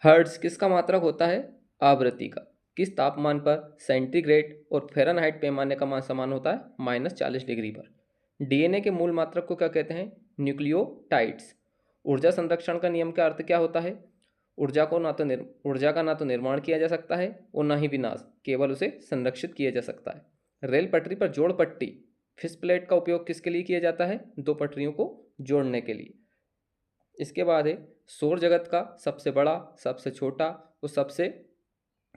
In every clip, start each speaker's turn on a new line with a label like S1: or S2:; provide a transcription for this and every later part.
S1: Hertz किसका मात्रक होता है? आवृत्ति का। किस तापमान पर सेंटीग्रेड और फ़ारेनहाइट पैमाने का मान समान होता है? -40 डिग्री पर। डीएनए के मूल मात्रक को क्या कहते हैं? न्यूक्लियोटाइड्स। ऊर्जा संरक्षण का नियम का अर्थ क्या होता है? ऊर्जा का ना तो निर्माण किया जा सकता है और ना ही विनाश, केवल उसे संरक्षित किया जा सकता है। रेल पटरी पर जोड़ पट्टी फिश प्लेट का उपयोग किसके लिए किया जाता है? दो पटरियों को जोड़ने के लिए। इसके बाद है सौर जगत का सबसे बड़ा, सबसे छोटा और सबसे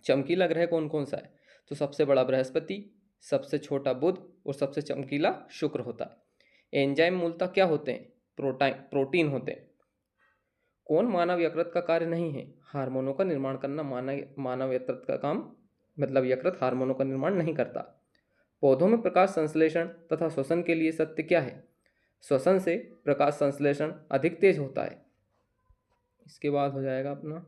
S1: चमकीला ग्रह कौन कौन सा है? तो सबसे बड़ा बृहस्पति, सबसे छोटा बुध और सबसे चमकीला शुक्र होता है। एंजाइम मूलतः क्या होते हैं? प्रोटीन होते हैं। कौन मानव यकृत का कार्य नहीं है? हार्मोनों का निर्माण करना मानव यकृत का काम, मतलब यकृत हार्मोनों का निर्माण नहीं करता। पौधों में प्रकाश संश्लेषण तथा श्वसन के लिए सत्य क्या है? श्वसन से प्रकाश संश्लेषण अधिक तेज होता है। इसके बाद हो जाएगा अपना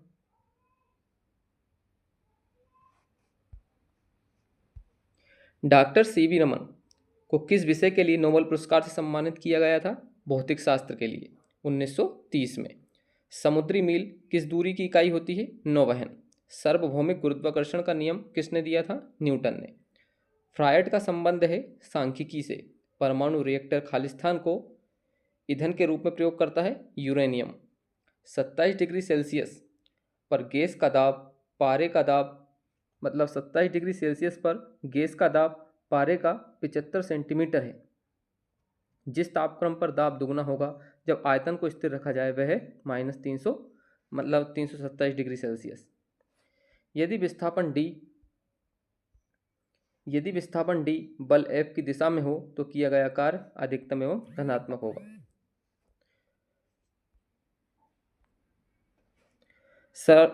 S1: डॉक्टर सीवी रमन को किस विषय के लिए नोबेल पुरस्कार से सम्मानित किया गया था? भौतिक शास्त्र के लिए, 1930 में। समुद्री मील किस दूरी की इकाई होती है? नौवहन। सार्वभौमिक गुरुत्वाकर्षण का नियम किसने दिया था? न्यूटन ने। फ्रायड का संबंध है सांख्यिकी से। परमाणु रिएक्टर खालिस्तान को ईंधन के रूप में प्रयोग करता है? यूरेनियम। 27 डिग्री सेल्सियस पर गैस का दाब पारे का दाब, मतलब 27 डिग्री सेल्सियस पर गैस का दाब पारे का 75 सेंटीमीटर है। जिस तापक्रम पर दाब दुगना होगा जब आयतन को स्थिर रखा जाए वह है -300, मतलब 327 डिग्री सेल्सियस। यदि विस्थापन डी यदि विस्थापन डी बल एफ की दिशा में हो तो किया गया कार्य अधिकतम एवं धनात्मक होगा।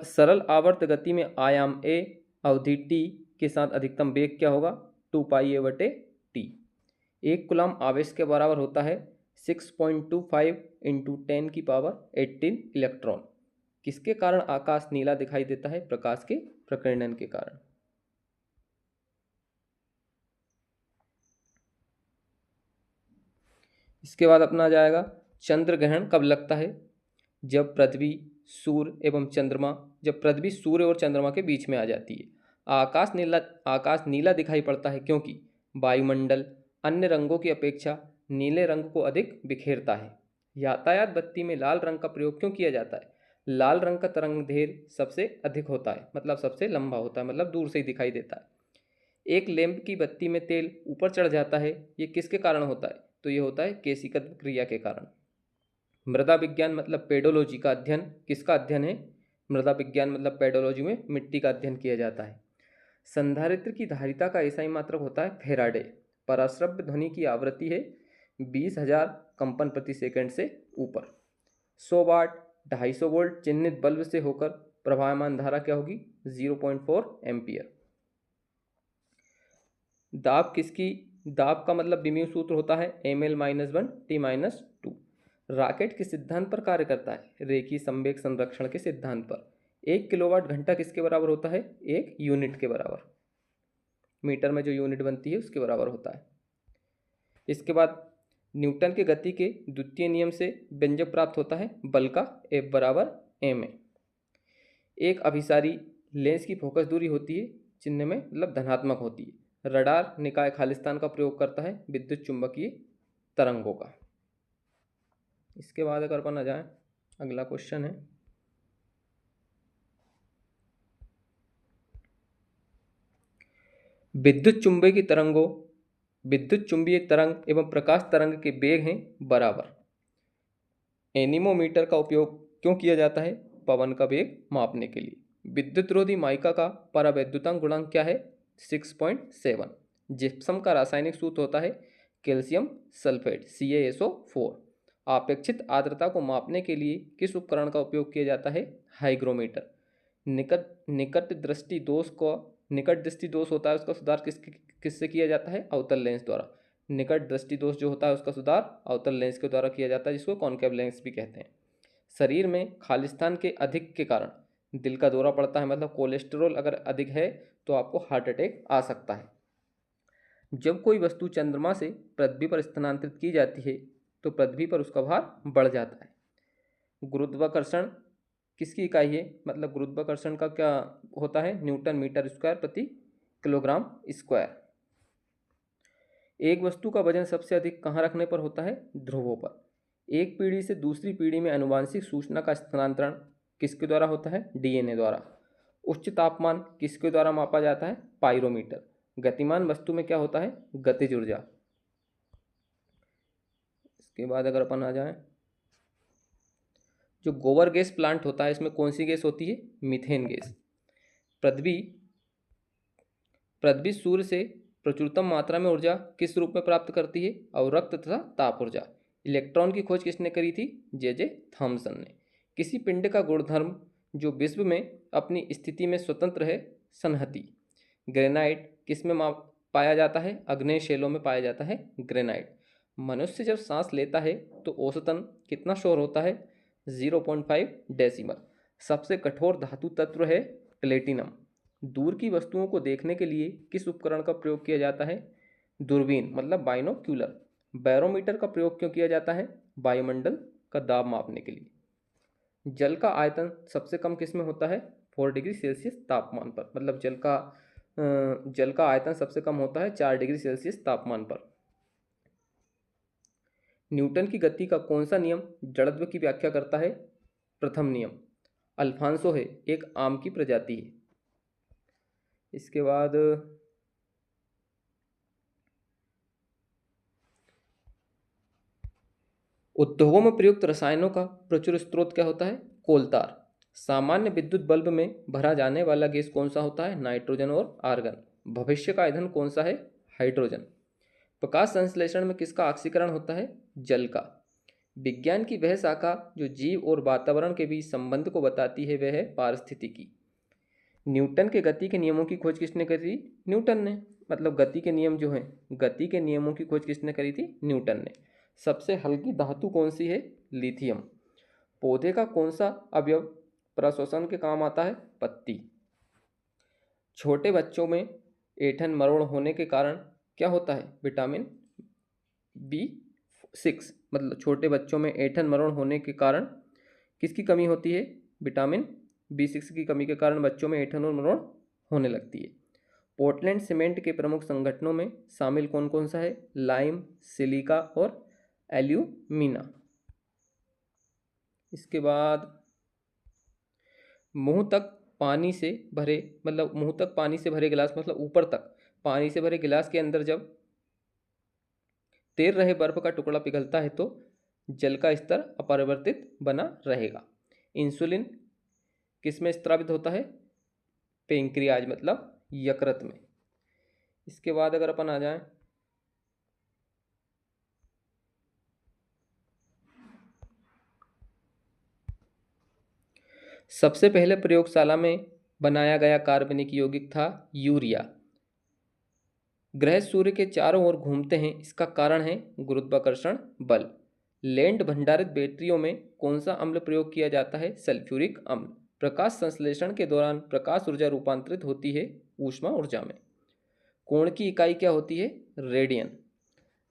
S1: सरल आवर्त गति में आयाम ए अवधि टी के साथ अधिकतम वेग क्या होगा? 2πa/t। एक कूलम्ब आवेश के बराबर होता है 6.25 इंटू 10⁻18 इलेक्ट्रॉन। किसके कारण आकाश नीला दिखाई देता है? प्रकाश के प्रकीर्णन के कारण। इसके बाद अपना आ जाएगा चंद्र ग्रहण कब लगता है? जब पृथ्वी सूर्य और चंद्रमा के बीच में आ जाती है। आकाश नीला दिखाई पड़ता है क्योंकि वायुमंडल अन्य रंगों की अपेक्षा नीले रंग को अधिक बिखेरता है। यातायात बत्ती में लाल रंग का प्रयोग क्यों किया जाता है? लाल रंग का तरंगदैर्घ्य सबसे अधिक होता है, मतलब सबसे लंबा होता है, मतलब दूर से ही दिखाई देता है। एक लैंप की बत्ती में तेल ऊपर चढ़ जाता है, ये किसके कारण होता है? तो ये होता है केशिका क्रिया के कारण। मृदा विज्ञान मतलब पेडोलॉजी का अध्ययन किसका अध्ययन है? मृदा विज्ञान मतलब पेडोलॉजी में मिट्टी का अध्ययन किया जाता है। संधारित्र की धारिता का ऐसा ही मात्रक होता है फैराडे। पराश्रव्य ध्वनि की आवृत्ति है 20,000 कंपन प्रति सेकंड से ऊपर। 100 वाट 250 वोल्ट चिन्हित बल्ब से होकर प्रवाहमान धारा क्या होगी? 0.4 एम्पियर। दाब का मतलब विमीय सूत्र होता है ml-1 T-2। रॉकेट किस सिद्धांत पर कार्य करता है? रेखीय संवेग संरक्षण के सिद्धांत पर। 1 किलोवाट घंटा किसके बराबर होता है? 1 यूनिट के बराबर। मीटर में जो यूनिट बनती है उसके बराबर होता है। इसके बाद न्यूटन के गति के द्वितीय नियम से व्यंजक प्राप्त होता है बल का F बराबर ma। एक अभिसारी लेंस की फोकस दूरी होती है चिन्ह में, मतलब धनात्मक होती है। रडार निकाय खालिस्तान का प्रयोग करता है विद्युत चुंबकीय तरंगों का। इसके बाद अगर अपन आ जाए, अगला क्वेश्चन है विद्युत चुंबकीय तरंग एवं प्रकाश तरंग के वेग हैं बराबर। एनीमोमीटर का उपयोग क्यों किया जाता है? पवन का वेग मापने के लिए। विद्युत रोधी माइका का परावैद्युतांक गुणांक क्या है? 6.7। जिप्सम का रासायनिक सूत्र होता है कैल्शियम सल्फेट CaSO4। आपेक्षित आर्द्रता को मापने के लिए किस उपकरण का उपयोग किया जाता है? हाइग्रोमीटर। निकट दृष्टि दोष होता है उसका सुधार किससे किया जाता है? अवतल लेंस द्वारा। निकट दृष्टि दोष जो होता है उसका सुधार अवतल लेंस के द्वारा किया जाता है, जिसको कॉन्केव लेंस भी कहते हैं। शरीर में खालिस्तान के अधिक के कारण दिल का दौरा पड़ता है, मतलब कोलेस्ट्रॉल अगर अधिक है तो आपको हार्ट अटैक आ सकता है। जब कोई वस्तु चंद्रमा से पृथ्वी पर स्थानांतरित की जाती है तो पृथ्वी पर उसका भार बढ़ जाता है। गुरुत्वाकर्षण किसकी इकाई है, मतलब गुरुत्वाकर्षण का क्या होता है, न्यूटन मीटर स्क्वायर प्रति किलोग्राम स्क्वायर। एक वस्तु का वजन सबसे अधिक कहाँ रखने पर होता है, ध्रुवों पर। एक पीढ़ी से दूसरी पीढ़ी में आनुवांशिक सूचना का स्थानांतरण किसके द्वारा होता है, डीएनए द्वारा। उच्च तापमान किसके द्वारा मापा जाता है, पाइरोमीटर। गतिमान वस्तु में क्या होता है, गतिज ऊर्जा। इसके बाद अगर अपन आ जाएं, जो गोबर गैस प्लांट होता है इसमें कौन सी गैस होती है, मीथेन गैस। पृथ्वी पृथ्वी सूर्य से प्रचुरतम मात्रा में ऊर्जा किस रूप में प्राप्त करती है, अवरक्त तथा ताप ऊर्जा। इलेक्ट्रॉन की खोज किसने करी थी, जे थॉमसन ने। किसी पिंड का गुणधर्म जो विश्व में अपनी स्थिति में स्वतंत्र है, संहति। ग्रेनाइट किस में पाया जाता है, अग्नेय शैलों में पाया जाता है ग्रेनाइट। मनुष्य जब सांस लेता है तो औसतन कितना शोर होता है, 0.5 डेसिमल। सबसे कठोर धातु तत्व है प्लेटिनम। दूर की वस्तुओं को देखने के लिए किस उपकरण का प्रयोग किया जाता है, दूरबीन मतलब बाइनोक्यूलर। बैरोमीटर का प्रयोग क्यों किया जाता है, वायुमंडल का दाब मापने के लिए। जल का आयतन सबसे कम किस में होता है, 4 डिग्री सेल्सियस तापमान पर, मतलब जल का आयतन सबसे कम होता है 4 डिग्री सेल्सियस तापमान पर। न्यूटन की गति का कौन सा नियम जड़त्व की व्याख्या करता है, प्रथम नियम। अल्फांसो है एक आम की प्रजाति है। इसके बाद उद्योगों में प्रयुक्त रसायनों का प्रचुर स्रोत क्या होता है, कोलतार। सामान्य विद्युत बल्ब में भरा जाने वाला गैस कौन सा होता है, नाइट्रोजन और आर्गन। भविष्य का ईंधन कौन सा है, हाइड्रोजन। प्रकाश संश्लेषण में किसका ऑक्सीकरण होता है, जल का। विज्ञान की वह शाखा जो जीव और वातावरण के बीच संबंध को बताती है वह है पारिस्थितिकी। न्यूटन के गति के नियमों की खोज किसने करी, न्यूटन ने। मतलब गति के नियम जो हैं, गति के नियमों की खोज किसने करी थी, न्यूटन ने। सबसे हल्की धातु कौन सी है, लिथियम। पौधे का कौन सा अवयव प्रश्वसन के काम आता है, पत्ती। छोटे बच्चों में ऐंठन मरोड़ होने के कारण क्या होता है, विटामिन B6। मतलब छोटे बच्चों में ऐंठन मरोड़ होने के कारण किसकी कमी होती है, विटामिन B6 की कमी के कारण बच्चों में ऐंठन और मरोड़ होने लगती है। पोर्टलैंड सीमेंट के प्रमुख संगठनों में शामिल कौन कौन सा है, लाइम, सिलिका और एल्यूमिना। इसके बाद मुंह तक पानी से भरे, मतलब मुंह तक पानी से भरे गिलास, मतलब ऊपर तक पानी से भरे गिलास के अंदर जब तैर रहे बर्फ का टुकड़ा पिघलता है तो जल का स्तर अपरिवर्तित बना रहेगा। इंसुलिन किस में स्रावित होता है, पेंक्रियाज मतलब यकृत में। इसके बाद अगर अपन आ जाएं, सबसे पहले प्रयोगशाला में बनाया गया कार्बनिक यौगिक था यूरिया। ग्रह सूर्य के चारों ओर घूमते हैं, इसका कारण है गुरुत्वाकर्षण बल। लैंड भंडारित बैटरियों में कौन सा अम्ल प्रयोग किया जाता है, सल्फ्यूरिक अम्ल। प्रकाश संश्लेषण के दौरान प्रकाश ऊर्जा रूपांतरित होती है ऊष्मा ऊर्जा में। कोण की इकाई क्या होती है, रेडियन।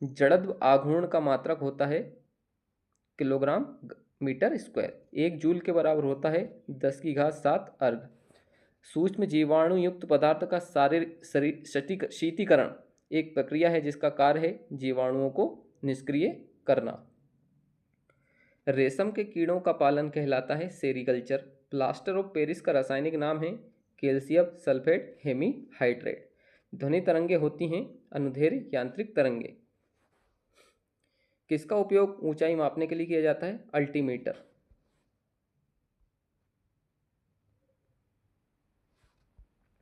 S1: जड़त्व आघूर्ण का मात्रक होता है किलोग्राम मीटर स्क्वायर। 1 जूल के बराबर होता है 10⁻7 अर्ग। सूक्ष्म जीवाणु युक्त पदार्थ का शारीरिक शीतीकरण एक प्रक्रिया है जिसका कार्य है जीवाणुओं को निष्क्रिय करना। रेशम के कीड़ों का पालन कहलाता है सेरीकल्चर। प्लास्टर ऑफ पेरिस का रासायनिक नाम है कैल्शियम सल्फेट हेमीहाइड्रेट। ध्वनि तरंगे होती हैं अनुदैर्घ्य यांत्रिक तरंगे। किसका उपयोग ऊंचाई मापने के लिए किया जाता है, अल्टीमीटर।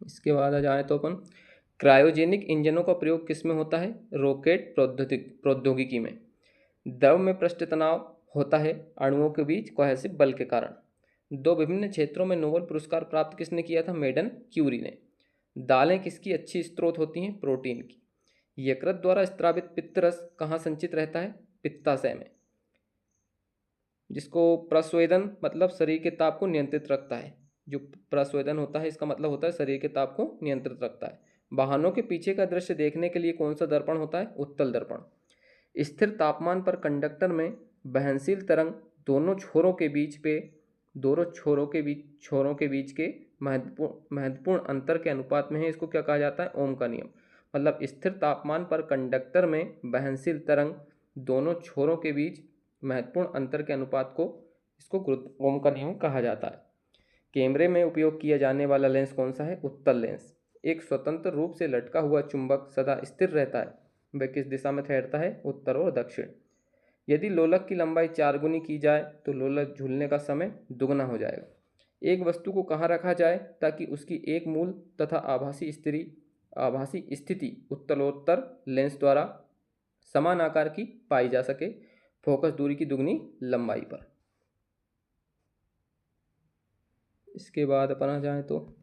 S1: इसके बाद आ जाए तो अपन क्रायोजेनिक इंजनों का प्रयोग किस में होता है, रॉकेट प्रौद्योगिकी में। द्रव में पृष्ठ तनाव होता है अणुओं के बीच कोहेसिव बल के कारण। 2 विभिन्न क्षेत्रों में नोबेल पुरस्कार प्राप्त किसने किया था, मेडन क्यूरी ने। दालें किसकी अच्छी स्रोत होती हैं, प्रोटीन की। यकृत द्वारा स्त्रावित पित्तरस कहाँ संचित रहता है, पित्ताशय में, जिसको प्रस्वेदन मतलब शरीर के ताप को नियंत्रित रखता है। जो प्रस्वेदन होता है इसका मतलब होता है शरीर के ताप को नियंत्रित रखता है। वाहनों के पीछे का दृश्य देखने के लिए कौन सा दर्पण होता है, उत्तल दर्पण। स्थिर तापमान पर कंडक्टर में वहनशील तरंग दोनों छोरों के बीच पे दोनों छोरों के बीच के महत्वपूर्ण अंतर के अनुपात में है। इसको क्या कहा जाता है? ओम का नियम। मतलब स्थिर तापमान पर कंडक्टर में वहनशील तरंग दोनों छोरों के बीच महत्वपूर्ण अंतर के अनुपात को इसको ओम का नियम कहा जाता है। कैमरे में उपयोग किया जाने वाला लेंस कौन सा है? उत्तल लेंस। एक स्वतंत्र रूप से लटका हुआ चुंबक सदा स्थिर रहता है। वह किस दिशा में ठहरता है? उत्तर और दक्षिण। यदि लोलक की लंबाई 4 गुनी की जाए तो लोलक झूलने का समय दुगना हो जाएगा। एक वस्तु को कहाँ रखा जाए ताकि उसकी एक मूल तथा आभासी स्थिति उत्तलोत्तर लेंस द्वारा समान आकार की पाई जा सके? फोकस दूरी की दुगनी लंबाई पर। इसके बाद अपना जाए तो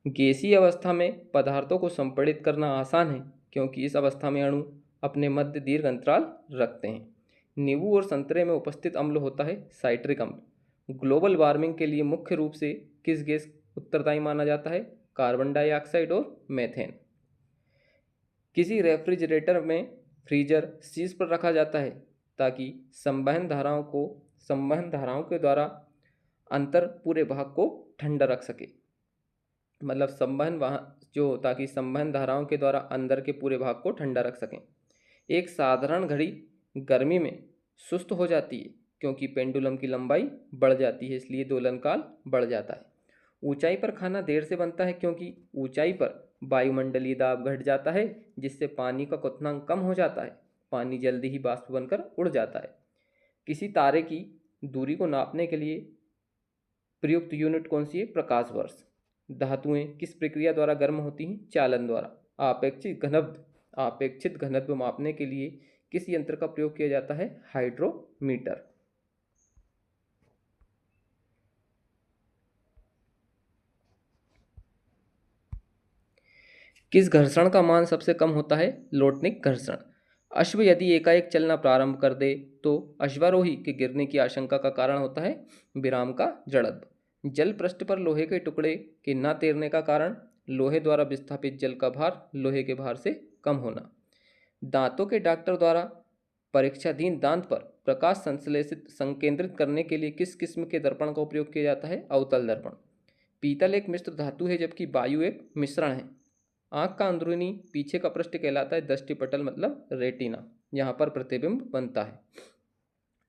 S1: गैसीय अवस्था में पदार्थों को संपीड़ित करना आसान है क्योंकि इस अवस्था में अणु अपने मध्य दीर्घ अंतराल रखते हैं। नींबू और संतरे में उपस्थित अम्ल होता है साइट्रिक अम्ल। ग्लोबल वार्मिंग के लिए मुख्य रूप से किस गैस उत्तरदायी माना जाता है? कार्बन डाइऑक्साइड और मेथेन। किसी रेफ्रिजरेटर में फ्रीजर शीर्ष पर रखा जाता है ताकि संवहन धाराओं के द्वारा अंतर पूरे भाग को ठंडा रख सके। मतलब ताकि संवहन धाराओं के द्वारा अंदर के पूरे भाग को ठंडा रख सकें। एक साधारण घड़ी गर्मी में सुस्त हो जाती है क्योंकि पेंडुलम की लंबाई बढ़ जाती है, इसलिए दोलन काल बढ़ जाता है। ऊंचाई पर खाना देर से बनता है क्योंकि ऊंचाई पर वायुमंडलीय दाब घट जाता है जिससे पानी का क्वथनांक कम हो जाता है। पानी जल्दी ही बाष्प बनकर उड़ जाता है। किसी तारे की दूरी को नापने के लिए प्रयुक्त यूनिट कौन सी है? प्रकाश वर्ष। धातुएं किस प्रक्रिया द्वारा गर्म होती हैं? चालन द्वारा। आपेक्षित घनत्व मापने के लिए किस यंत्र का प्रयोग किया जाता है? हाइड्रोमीटर। किस घर्षण का मान सबसे कम होता है? लोटनिक घर्षण। अश्व यदि एकाएक चलना प्रारंभ कर दे तो अश्वारोही के गिरने की आशंका का कारण होता है विराम का जड़त्व। जल पृष्ठ पर लोहे के टुकड़े के न तैरने का कारण लोहे द्वारा विस्थापित जल का भार लोहे के भार से कम होना। दांतों के डॉक्टर द्वारा परीक्षाधीन दांत पर प्रकाश संकेंद्रित करने के लिए किस किस्म के दर्पण का उपयोग किया जाता है? अवतल दर्पण। पीतल एक मिश्र धातु है जबकि वायु एक मिश्रण है। आँख का अंदरूनी पीछे का पृष्ठ कहलाता है दृष्टिपटल, मतलब रेटिना। यहाँ पर प्रतिबिंब बनता है।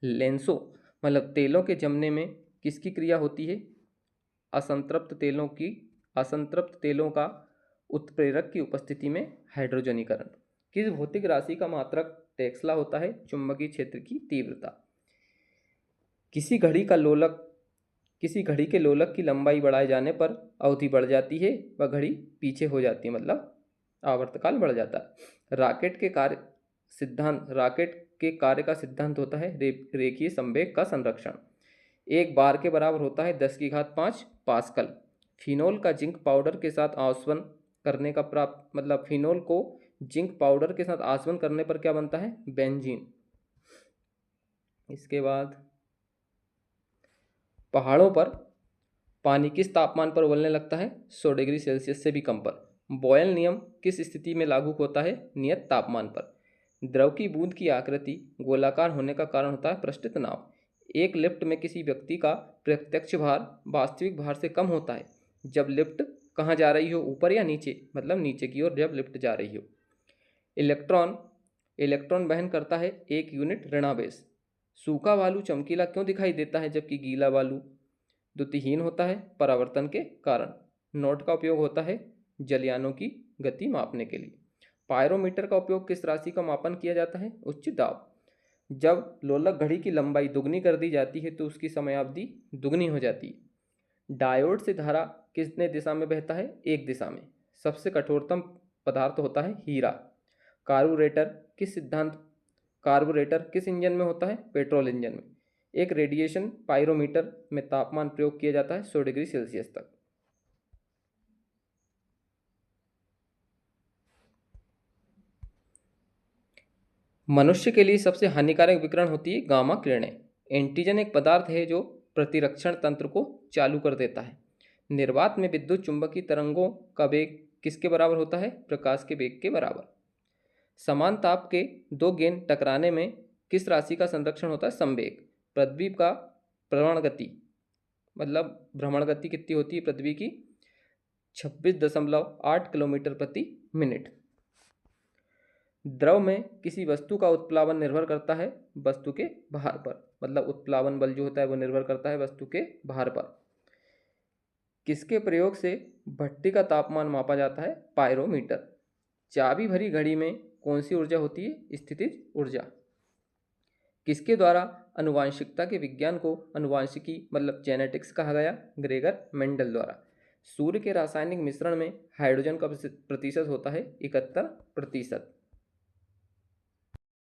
S1: लेंसों मतलब तेलों के जमने में किसकी क्रिया होती है? असंतृप्त तेलों का उत्प्रेरक की उपस्थिति में हाइड्रोजनीकरण। किस भौतिक राशि का मात्रक टेस्ला होता है? चुंबकीय क्षेत्र की तीव्रता। किसी घड़ी के लोलक की लंबाई बढ़ाए जाने पर अवधि बढ़ जाती है व घड़ी पीछे हो जाती है, मतलब आवर्तकाल बढ़ जाता है। राकेट के कार्य का सिद्धांत होता है रेखीय संवेग का संरक्षण। एक बार के बराबर होता है 10⁵ पास्कल। फिनोल का जिंक पाउडर के साथ आसवन करने का फिनोल को जिंक पाउडर के साथ आसवन करने पर क्या बनता है? बेंजीन। इसके बाद पहाड़ों पर पानी किस तापमान पर उबलने लगता है? 100 डिग्री सेल्सियस से भी कम पर। बॉयल नियम किस स्थिति में लागू होता है? नियत तापमान पर। द्रव की बूंद की आकृति गोलाकार होने का कारण होता है पृष्ठ तनाव। एक लिफ्ट में किसी व्यक्ति का प्रत्यक्ष भार वास्तविक भार से कम होता है जब लिफ्ट कहाँ जा रही हो? ऊपर या नीचे? मतलब नीचे की ओर जब लिफ्ट जा रही हो। इलेक्ट्रॉन वहन करता है 1 यूनिट ऋणावेश। सूखा बालू चमकीला क्यों दिखाई देता है जबकि गीला बालू द्युतिहीन होता है? परावर्तन के कारण। नोट का उपयोग होता है जलयानों की गति मापने के लिए। पायरोमीटर का उपयोग किस राशि का मापन किया जाता है? उच्च दाब। जब लोलक घड़ी की लंबाई दुगनी कर दी जाती है तो उसकी समयावधि दुगनी हो जाती है। डायोड से धारा कितने दिशा में बहता है? एक दिशा में। सबसे कठोरतम पदार्थ होता है हीरा। कार्बोरेटर किस इंजन में होता है? पेट्रोल इंजन में। एक रेडिएशन पायरोमीटर में तापमान प्रयोग किया जाता है 100 डिग्री सेल्सियस तक। मनुष्य के लिए सबसे हानिकारक विकिरण होती है गामा किरणें। एंटीजन एक पदार्थ है जो प्रतिरक्षण तंत्र को चालू कर देता है। निर्वात में विद्युत चुंबकीय तरंगों का वेग किसके बराबर होता है? प्रकाश के वेग के बराबर। समान ताप के दो गेंद टकराने में किस राशि का संरक्षण होता है? संवेग। भ्रमण गति, मतलब भ्रमण गति कितनी होती है पृथ्वी की? 26.8 किलोमीटर प्रति मिनट। द्रव में किसी वस्तु का उत्प्लावन निर्भर करता है वस्तु के भार पर, मतलब उत्प्लावन बल जो होता है वो निर्भर करता है वस्तु के भार पर। किसके प्रयोग से भट्टी का तापमान मापा जाता है? पायरोमीटर। चाबी भरी घड़ी में कौन सी ऊर्जा होती है? स्थितिज ऊर्जा। किसके द्वारा अनुवांशिकता के विज्ञान को अनुवांशिकी मतलब जेनेटिक्स कहा गया? ग्रेगर मेंडल द्वारा। सूर्य के रासायनिक मिश्रण में हाइड्रोजन का प्रतिशत होता है 71%।